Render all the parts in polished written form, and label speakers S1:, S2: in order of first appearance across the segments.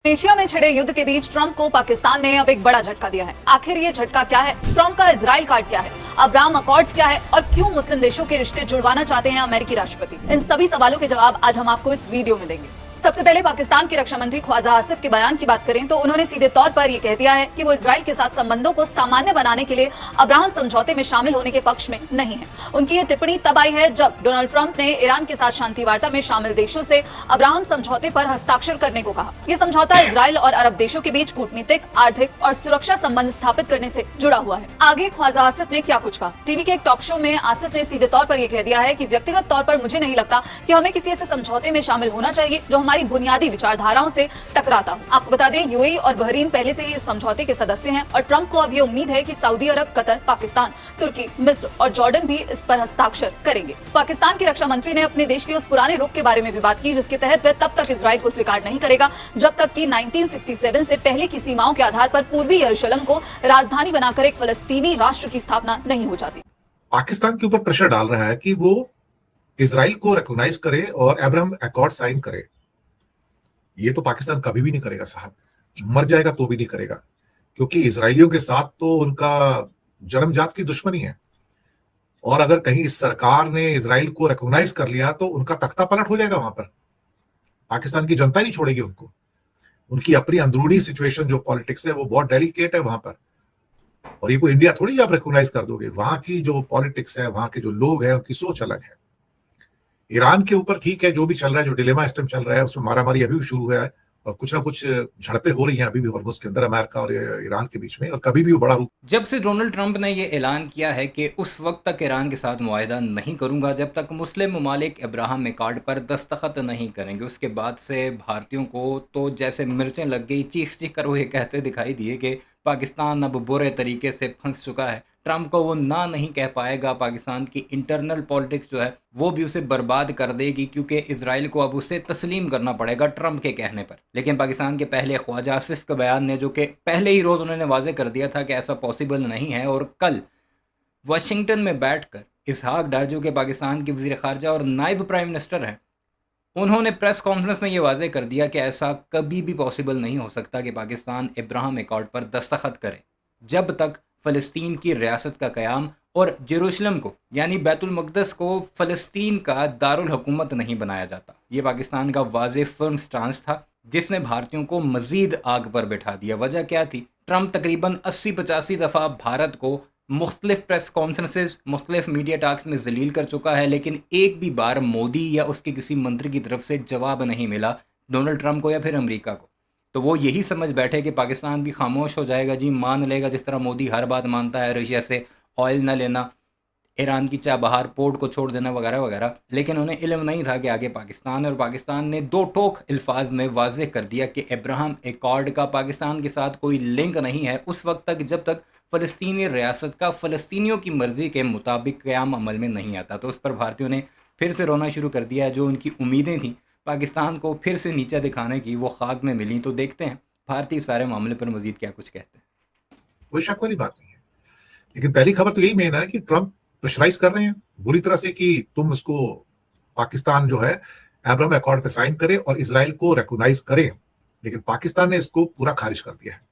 S1: Asia में छिड़े युद्ध के बीच ट्रंप को पाकिस्तान ने अब एक बड़ा झटका दिया है। आखिर ये झटका क्या है? ट्रंप का इजराइल कार्ड क्या है? अब्राहम अकॉर्ड्स क्या है? और क्यों मुस्लिम देशों के रिश्ते जुड़वाना चाहते हैं अमेरिकी राष्ट्रपति? इन सभी सवालों के जवाब आज हम आपको इस वीडियो में देंगे। सबसे पहले पाकिस्तान के रक्षा मंत्री ख्वाजा आसिफ के बयान की बात करें तो उन्होंने सीधे तौर पर यह कह दिया है कि वो इजराइल के साथ संबंधों को सामान्य बनाने के लिए अब्राहम समझौते में शामिल होने के पक्ष में नहीं है। उनकी ये टिप्पणी तब आई है जब डोनाल्ड ट्रंप ने ईरान के साथ शांति वार्ता में शामिल देशों से अब्राहम समझौते पर हस्ताक्षर करने को कहा। यह समझौता इजराइल और अरब देशों के बीच कूटनीतिक, आर्थिक और सुरक्षा संबंध स्थापित करने से जुड़ा हुआ है। आगे ख्वाजा आसिफ ने क्या कुछ कहा? टीवी के एक टॉक शो में आसिफ ने सीधे तौर पर यह कह दिया है कि व्यक्तिगत तौर पर मुझे नहीं लगता कि हमें किसी ऐसे समझौते में शामिल होना चाहिए जो हमारी बुनियादी धाराओं से टकराता हूं। आपको बता दें, यूएई और बहरीन पहले से ही इस समझौते के सदस्य हैं और ट्रंप को अब ये उम्मीद है कि सऊदी अरब, कतर, पाकिस्तान, तुर्की, मिस्र और जॉर्डन भी इस पर हस्ताक्षर करेंगे। पाकिस्तान के रक्षा मंत्री ने अपने देश के उस पुराने रुख के बारे में भी बात की जिसके तहत वह तब तक इजराइल को स्वीकार नहीं करेगा जब तक कि 1967 से पहले की सीमाओं के आधार पर पूर्वी यरूशलेम को राजधानी बनाकर एक फलस्तीनी राष्ट्र की स्थापना नहीं हो जाती।
S2: पाकिस्तान के ऊपर प्रेशर डाल रहा है कि वो इजराइल को रिकॉग्नाइज करे और अब्राहम अकॉर्ड साइन करे। ये तो पाकिस्तान कभी भी नहीं करेगा साहब, मर जाएगा तो भी नहीं करेगा, क्योंकि इजरायलियों के साथ तो उनका जन्मजात की दुश्मनी है। और अगर कहीं इस सरकार ने इजराइल को रिकॉग्नाइज कर लिया तो उनका तख्ता पलट हो जाएगा। वहां पर पाकिस्तान की जनता नहीं छोड़ेगी उनको। उनकी अपनी अंदरूनी सिचुएशन जो पॉलिटिक्स है वो बहुत डेलिकेट है वहां पर। और ये कोई इंडिया थोड़ी आप रिकॉग्नाइज कर दोगे। वहां की जो पॉलिटिक्स है, वहां के जो लोग हैं, उनकी सोच अलग है। ईरान के ऊपर ठीक है, जो भी चल रहा है, जो डिलेमा इस टाइम चल रहा है, उसमें मारामारी अभी भी शुरू हुआ है और कुछ ना कुछ झड़पें हो रही हैं अभी भी हॉर्मुज़ के अंदर, अमेरिका और ईरान के बीच में, और कभी भी वो बड़ा रूप।
S3: जब से डोनाल्ड ट्रंप ने ये ऐलान किया है कि उस वक्त तक ईरान के साथ मुआहदा नहीं करूंगा जब तक मुस्लिम ममालिक अब्राहम अकॉर्ड पर दस्तखत नहीं करेंगे, उसके बाद से भारतीयों को तो जैसे मिर्चें लग गई। चीख चीख कर वो ये कहते दिखाई दिए कि पाकिस्तान अब बुरे तरीके से फंस चुका है। ट्रंप को वो ना नहीं कह पाएगा। पाकिस्तान की इंटरनल पॉलिटिक्स जो है वो भी उसे बर्बाद कर देगी, क्योंकि इजराइल को अब उसे तस्लीम करना पड़ेगा ट्रंप के कहने पर। लेकिन पाकिस्तान के पहले ख्वाजा आसिफ के बयान ने, जो कि पहले ही रोज़ उन्होंने वाजे कर दिया था कि ऐसा पॉसिबल नहीं है, और कल वाशिंगटन में बैठकर इसहाक डार, जो कि पाकिस्तान के वज़ीर ख़ारजा और नायब प्राइम मिनिस्टर हैं, उन्होंने प्रेस कॉन्फ्रेंस में ये वाजे कर दिया कि ऐसा कभी भी पॉसिबल नहीं हो सकता कि पाकिस्तान अब्राहम अकॉर्ड पर दस्तखत करे जब तक फ़लस्तीन की रियासत का क़याम और जेरूशलम को यानी बैतुल मक़दस को फ़लस्तीन का दारुल हुकूमत नहीं बनाया जाता। ये पाकिस्तान का वाज़ेह फर्म स्टांस था जिसने भारतीयों को मज़ीद आग पर बैठा दिया। वजह क्या थी? ट्रंप तकरीबन 80-85 दफ़ा भारत को मुख्तलिफ प्रेस कॉन्फ्रेंसेस, मुख्तलिफ मीडिया टॉक्स में जलील कर चुका है, लेकिन एक भी बार मोदी या उसके किसी मंत्री की तरफ से जवाब नहीं मिला डोनाल्ड ट्रंप को या फिर अमेरिका को। तो वो यही समझ बैठे कि पाकिस्तान भी खामोश हो जाएगा, जी मान लेगा, जिस तरह मोदी हर बात मानता है, रशिया से ऑयल न लेना, ईरान की चाबहार पोर्ट को छोड़ देना वगैरह वगैरह। लेकिन उन्हें इल्म नहीं था कि आगे पाकिस्तान है, और पाकिस्तान ने दो टोक अल्फाज में वाज़ेह कर दिया कि अब्राहम अकॉर्ड का पाकिस्तान के साथ कोई लिंक नहीं है उस वक्त तक जब तक फ़लस्तीनी रियासत का फ़लस्तीनियों की मर्ज़ी के मुताबिक क़याम अमल में नहीं आता। तो उस पर भारतीयों ने फिर से रोना शुरू कर दिया है। जो उनकी उम्मीदें थी पाकिस्तान को फिर से नीचे दिखाने की, वो खाक में मिली। तो देखते हैं भारतीय सारे मामले पर मजीद क्या कुछ कहते हैं।
S2: कोई शक वाली बात नहीं है, लेकिन पहली खबर तो यही मेन है कि ट्रंप प्रेशराइज कर रहे हैं बुरी तरह से कि तुम इसको, पाकिस्तान जो है अब्राहम अकॉर्ड पे साइन करे और इजराइल को रिकॉग्नाइज करे। लेकिन पाकिस्तान ने इसको पूरा खारिज कर दिया है।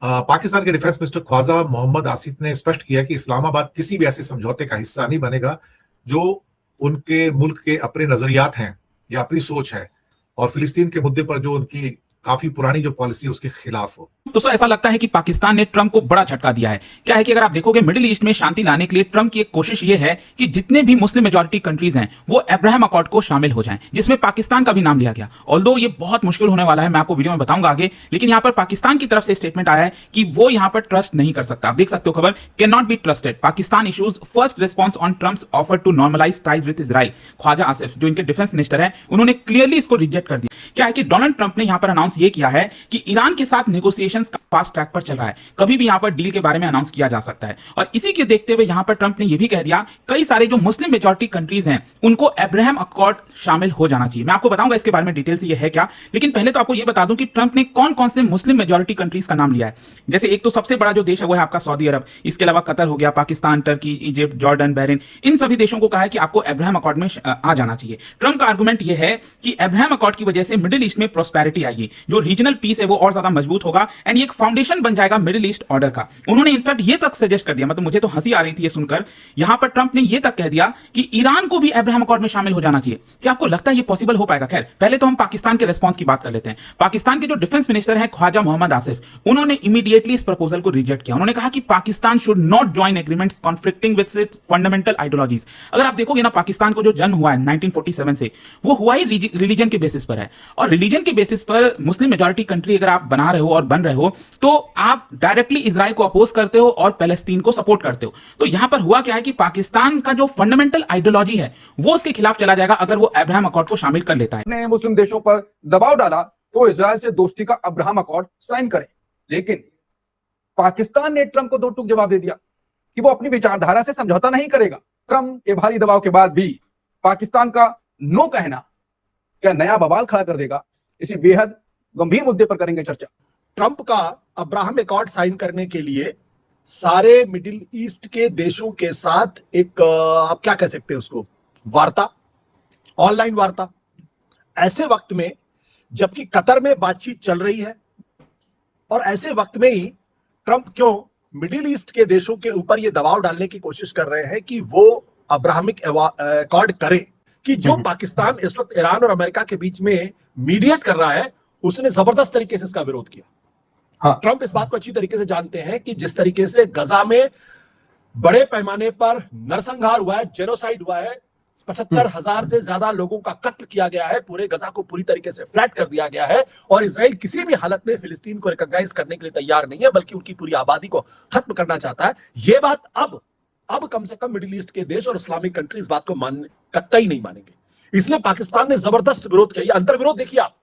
S2: पाकिस्तान के डिफेंस मिनिस्टर ख्वाजा मोहम्मद आसिफ ने स्पष्ट किया कि इस्लामाबाद किसी भी ऐसे समझौते का हिस्सा नहीं बनेगा जो उनके मुल्क के अपने नजरियात हैं या अपनी सोच है, और फिलिस्तीन के मुद्दे पर जो उनकी काफी पुरानी जो पॉलिसी उसके खिलाफ हो।
S4: दोस्तों, ऐसा लगता है कि पाकिस्तान ने ट्रंप को बड़ा झटका दिया है। क्या है कि अगर आप देखोगे मिडिल ईस्ट में शांति लाने के लिए ट्रंप की एक कोशिश ये है कि जितने भी मुस्लिम मेजॉरिटी कंट्रीज हैं वो अब्राहम अकॉर्ड को शामिल हो जाएं, जिसमें पाकिस्तान का भी नाम लिया गया। ऑल्दो ये बहुत मुश्किल होने वाला है, मैं आपको वीडियो में बताऊंगा आगे, लेकिन यहाँ पर पाकिस्तान की तरफ से स्टेटमेंट आया है कि वो यहाँ पर ट्रस्ट नहीं कर सकता। आप देख सकते हो खबर, can not be trusted, Pakistan issues first response on Trump's offer to normalise ties with Israel. Khawaja Asif जो इनके डिफेंस मिनिस्टर है, उन्होंने क्लियरली इसको रिजेक्ट कर दिया। क्या है कि डोनाल्ड ट्रंप ने यहाँ पर अनाउंस ये किया है कि ईरान के साथ नेगोशिएशन नेगोशिएशंस फास्ट ट्रैक पर चल रहा है, कभी भी यहाँ पर डील के बारे में अनाउंस किया जा सकता है। और इसी के देखते हुए यहाँ पर ट्रंप ने यह भी कह दिया कई सारे जो मुस्लिम मेजॉरिटी कंट्रीज हैं उनको अब्राहम अकॉर्ड शामिल हो जाना चाहिए। मैं आपको बताऊंगा इसके बारे में डिटेल से ये है क्या, लेकिन पहले तो आपको ये बता दूं कि ट्रंप ने कौन कौन से मुस्लिम मेजॉरिटी कंट्रीज का नाम लिया है। जैसे एक तो सबसे बड़ा जो देश है वो है आपका सऊदी अरब, इसके अलावा कतर हो गया, Pakistan, Turkey, Egypt, Jordan, Bahrain, इन सभी देशों को कहा है कि आपको अब्राहम अकॉर्ड में आ जाना चाहिए। ट्रंप का आर्गुमेंट यह है कि अब्राहम अकॉर्ड की वजह से मिडिल ईस्ट में प्रोस्पेरिटी आएगी, जो रीजनल पीस है वो और ज्यादा मजबूत होगा एंड ये एक फाउंडेशन बन जाएगा मिडिल ईस्ट ऑर्डर का। उन्होंने इनफैक्ट ये तक सजेस्ट कर दिया, मतलब मुझे तो हंसी आ रही थी ये सुनकर, यहां पर ट्रंप ने ये तक कह दिया कि ईरान को भी अब्राहम अकॉर्ड में शामिल हो जाना चाहिए। क्या आपको लगता है ये पॉसिबल हो पाएगा? खैर पहले तो हम पाकिस्तान के रिस्पांस की बात कर लेते हैं। पाकिस्तान के जो डिफेंस मिनिस्टर हैं ख्वाजा मोहम्मद आसिफ, उन्होंने इमीडिएटली इस प्रपोजल को रिजेक्ट किया। उन्होंने कहा कि Pakistan should not join agreements conflicting with its fundamental ideologies. अगर आप देखोगे ना, पाकिस्तान को जो जन्म हुआ है 1947 से, वो हुआ ही रिलीजन के बेसिस पर है, और रिलीजन के बेसिस पर मुस्लिम मेजॉरिटी कंट्री अगर आप बना रहे हो और बन रहे हो तो आप डायरेक्टली इजराइल को अपोज करते हो और पैलेस्तीन को सपोर्ट करते हो। तो यहां पर हुआ क्या है कि पाकिस्तान का जो फंडामेंटल आइडियोलॉजी है वो उसके खिलाफ चला जाएगा अगर वो अब्राहम अकॉर्ड को शामिल कर लेता है।
S5: ने मुस्लिम देशों पर दबाव डाला तो इजराइल से दोस्ती का अब्राहम अकॉर्ड साइन करें, लेकिन पाकिस्तान ने ट्रंप को दो टूक जवाब दे दिया कि वो अपनी विचारधारा से समझौता नहीं करेगा। ट्रंप के भारी दबाव के बाद भी पाकिस्तान का नो कहना क्या नया बवाल खड़ा कर देगा? इसी बेहद गंभीर मुद्दे पर करेंगे चर्चा।
S6: ट्रंप का अब्राहम अकॉर्ड साइन करने के लिए सारे मिडिल ईस्ट के देशों के साथ एक आप क्या कह सकते हैं उसको, वार्ता, ऑनलाइन वार्ता, ऐसे वक्त में जबकि कतर में बातचीत चल रही है, और ऐसे वक्त में ही ट्रंप क्यों मिडिल ईस्ट के देशों के ऊपर ये दबाव डालने की कोशिश कर रहे हैं कि वो अब्राहमिक अकॉर्ड करे, कि जो पाकिस्तान इस वक्त ईरान और अमेरिका के बीच में मीडिएट कर रहा है, उसने जबरदस्त तरीके से इसका विरोध किया।
S5: हाँ।
S6: ट्रंप इस बात को अच्छी तरीके से जानते हैं कि जिस तरीके से गजा में बड़े पैमाने पर नरसंहार हुआ है, जेनोसाइड हुआ है, 75,000 से ज्यादा लोगों का कत्ल किया गया है, पूरे गजा को पूरी तरीके से फ्लैट कर दिया गया है, और इजराइल किसी भी हालत में फिलिस्तीन को रिकॉग्नाइज करने के लिए तैयार नहीं है, बल्कि उनकी पूरी आबादी को खत्म करना चाहता है। ये बात अब कम से कम मिडिल ईस्ट के देश और इस्लामिक कंट्री इस बात को कतई नहीं मानेंगे। इसलिए पाकिस्तान ने जबरदस्त विरोध किया। अंतर विरोध देखिए आप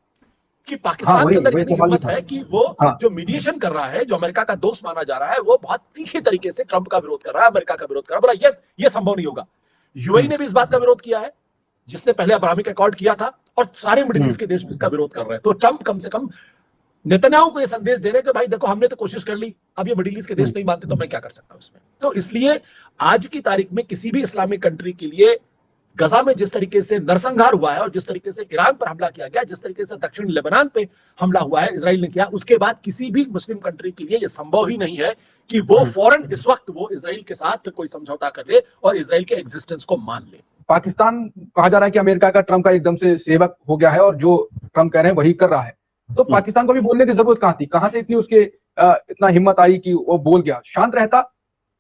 S6: कि पाकिस्तान के अंदर इतनी हिम्मत है कि वो जो मीडिएशन कर रहा है, जो अमेरिका का दोस्त माना जा रहा है, वो बहुत तीखे तरीके से ट्रंप का विरोध कर रहा है, अमेरिका का विरोध कर रहा है। बोला ये संभव नहीं होगा। यूएई ने भी इस बात का विरोध किया है, जिसने पहले अब्राहमिक अकॉर्ड किया था, और सारे मिडिल ईस्ट के देश भी इसका विरोध कर रहे हैं। तो ट्रंप कम से कम नेतन्याहू को यह संदेश दे रहे कि भाई देखो, हमने तो कोशिश कर ली, अब ये मिडिल ईस्ट के देश नहीं मानते तो मैं क्या कर सकता हूं इसमें। तो इसलिए आज की तारीख में किसी भी इस्लामिक कंट्री के लिए गजा में जिस तरीके से नरसंहार हुआ है, और जिस तरीके से ईरान पर हमला किया गया, जिस तरीके से दक्षिण लेबनान पे हमला हुआ है, इजराइल ने किया, उसके बाद किसी भी मुस्लिम कंट्री के लिए यह संभव ही नहीं है कि वो फौरन इस वक्त वो इजराइल के साथ कोई समझौता कर ले और इजराइल के एग्जिस्टेंस को मान ले।
S5: पाकिस्तान कहा जा रहा है कि अमेरिका का ट्रंप का एकदम से सेवक हो गया है और जो ट्रंप कह रहे हैं वही कर रहा है, तो पाकिस्तान को भी बोलने की जरूरत कहां थी? कहां से इतनी उसके इतना हिम्मत आई कि वो बोल गया? शांत रहता।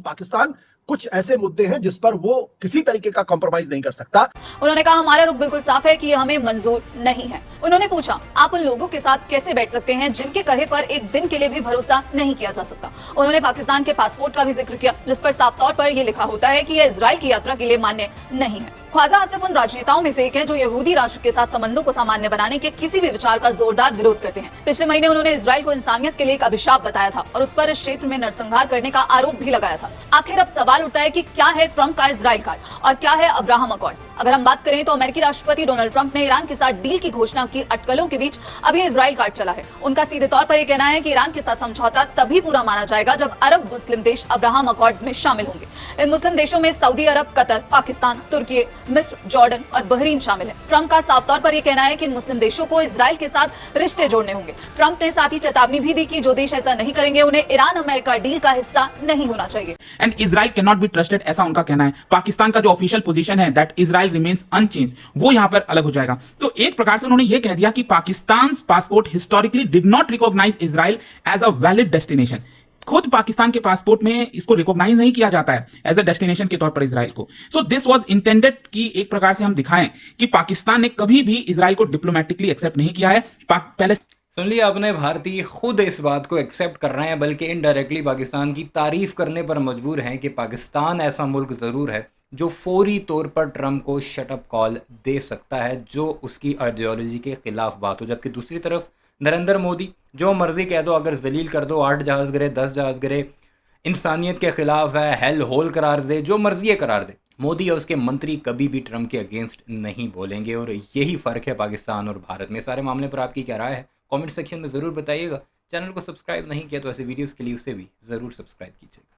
S6: पाकिस्तान कुछ ऐसे मुद्दे हैं जिस पर वो किसी तरीके का कॉम्प्रोमाइज नहीं कर सकता।
S1: उन्होंने कहा हमारा रुख बिल्कुल साफ है कि ये हमें मंजूर नहीं है। उन्होंने पूछा आप उन लोगों के साथ कैसे बैठ सकते हैं जिनके कहे पर एक दिन के लिए भी भरोसा नहीं किया जा सकता। उन्होंने पाकिस्तान के पासपोर्ट का भी जिक्र किया, जिस पर साफ तौर पर यह लिखा होता है कि यह इजराइल की यात्रा के लिए मान्य नहीं है। ख्वाजा आसिफ उन राजनेताओं में से एक हैं जो यहूदी राष्ट्र के साथ संबंधों को सामान्य बनाने के किसी भी विचार का जोरदार विरोध करते हैं। पिछले महीने उन्होंने इजराइल को इंसानियत के लिए एक अभिशाप बताया था और उस पर इस क्षेत्र में नरसंहार करने का आरोप भी लगाया था। आखिर अब सवाल उठता है कि क्या है ट्रंप का इजराइल कार्ड और क्या है अब्राहम अकॉर्ड्स। अगर हम बात करें तो अमेरिकी राष्ट्रपति डोनाल्ड ट्रंप ने ईरान के साथ डील की घोषणा की अटकलों के बीच अब ये इजराइल कार्ड चला है। उनका सीधे तौर पर यह कहना है कि ईरान के साथ समझौता तभी पूरा माना जाएगा जब अरब मुस्लिम देश अब्राहम अकॉर्ड्स में शामिल होंगे। इन मुस्लिम देशों में सऊदी अरब, कतर, पाकिस्तान, तुर्की, मिस्र, जॉर्डन और बहरीन शामिल है। ट्रंप का साफ तौर पर यह कहना है कि इन मुस्लिम देशों को इजराइल के साथ रिश्ते जोड़ने होंगे। ट्रंप ने साथ ही चेतावनी भी दी कि जो देश ऐसा नहीं करेंगे उन्हें ईरान अमेरिका डील का हिस्सा नहीं होना चाहिए।
S4: And Israel can not be trusted, ऐसा उनका कहना है। पाकिस्तान का जो ऑफिशियल पोजीशन है दैट इजराइल रिमेन्स अनचेंज्ड, वो यहां पर अलग हो जाएगा। तो एक प्रकार से उन्होंने यह कह दिया कि Pakistan passport historically did not recognise Israel as a valid destination. खुद पाकिस्तान के पासपोर्ट में इसको रिकॉग्नाइज नहीं किया जाता है एज अ डेस्टिनेशन के तौर पर इजराइल को। सो दिस वाज इंटेंडेड कि एक प्रकार से हम दिखाएं कि पाकिस्तान ने कभी भी इजराइल को डिप्लोमेटिकली एक्सेप्ट नहीं किया है। पहले
S3: सुन लिया आपने, भारतीय खुद इस बात को एक्सेप्ट कर रहे हैं, बल्कि इनडायरेक्टली पाकिस्तान की तारीफ करने पर मजबूर हैं कि पाकिस्तान ऐसा मुल्क ज़रूर है जो फौरी तौर पर ट्रंप को शट अप कॉल दे सकता है जो उसकी आइडियोलॉजी के खिलाफ बात हो। जबकि दूसरी तरफ नरेंद्र मोदी जो मर्जी कह दो, अगर जलील कर दो, 8 जहाज गिरे, 10 जहाज गिरे, इंसानियत के खिलाफ है, हेल होल करार दे, जो मर्जी है करार दे, मोदी और उसके मंत्री कभी भी ट्रंप के अगेंस्ट नहीं बोलेंगे। और यही फ़र्क है पाकिस्तान और भारत में। सारे मामले पर आपकी क्या राय है, कमेंट सेक्शन में ज़रूर बताइएगा। चैनल को सब्सक्राइब नहीं किया तो ऐसे वीडियोस के लिए उसे भी ज़रूर सब्सक्राइब कीजिएगा।